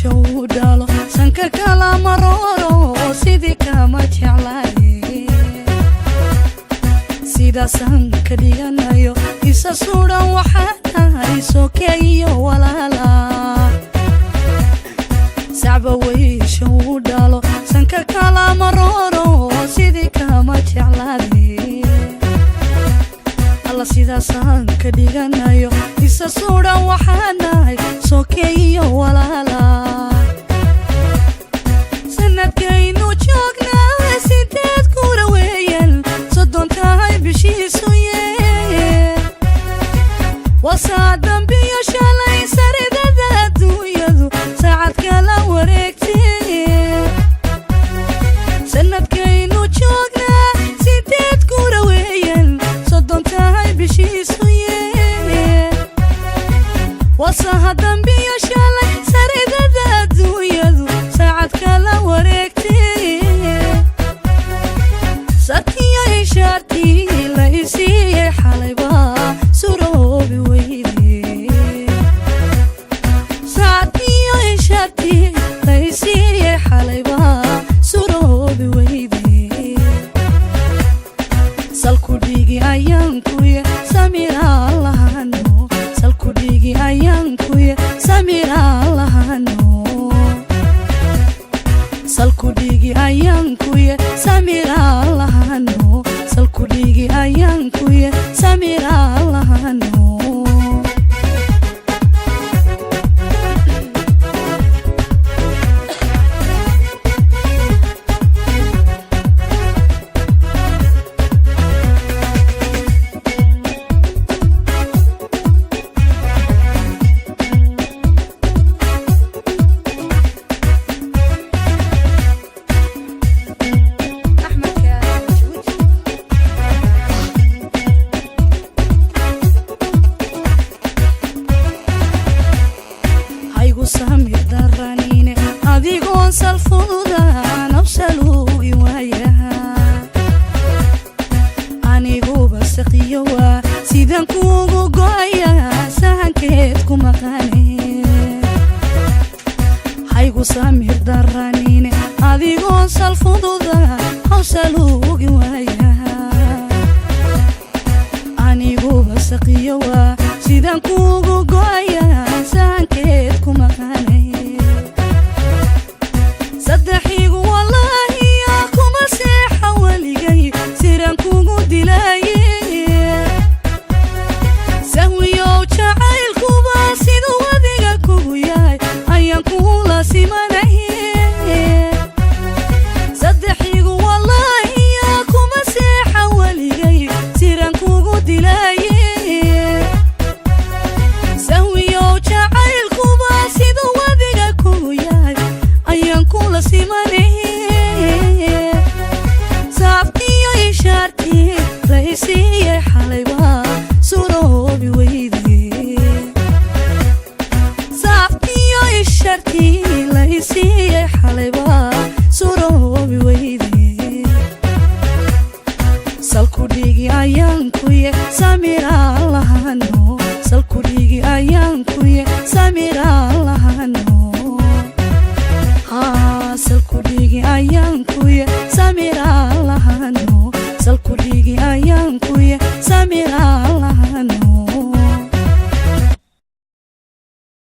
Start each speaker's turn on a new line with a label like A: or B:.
A: weyshow dhalo sanka kala maroro sidii kama jeclaay sida sanka dhiganayo isa suudan waxaa tahay sokeeyo walaala sacba weyshow dhalo sanka kala maroro sidii kama jeclaay alla sida sanka dhiganayo isa suudan waxaa tahay sokeeyo walaala sanadkaynu joognaa sideed kura weeyaan soddon tahay bishiisu yee wasaa dambiyo shalay saridada adduunyadu saacad kala wareegtee sanadkaynu joognaa sideed kura weeyaan soddon tahay bishiisu yee wasaa dambiyo shalay saridada adduunyadu saacad kala wareegtee sartiyo ishaartii la isiiyey xalayba suroobi weyde sartiyo ishaartii la isiiyey xalayba suroobi weyde salku dhigi ayaankuye samiraa lahano salku dhigi ayaankuye samiraa lahano salku dhigi ayaankuye samiraa lahano salku dhigi ayaankuye samiraa lahano samir daranine adigoon salfuda nafsalu iwaayaha aniguba saqiyowa sidan kuugu go'aya sahankeed ku maqane haygu samir daranine adigoon salfuda nafsalu iwaayaha aniguba saqiyowa sidan kuugu go'aya sahankeed ku maqane saddexigu wallaahi yaa kuma seexa weligay siran kugu dilaaye sahwiyow jacaylkuba siduu adiga kugu yahay ayaan kula simanaye saddexigu wallaahi yaa kuma seexa weligay siran kugu dilaaye saaftiyo ishaartii la isiiyey xalayba suroobi weyde saaftiyo ishaartii la isiiyey xalayba suroobi weyde salku dhigi ayaankuye samiraa lahano salku dhigi ayaankuye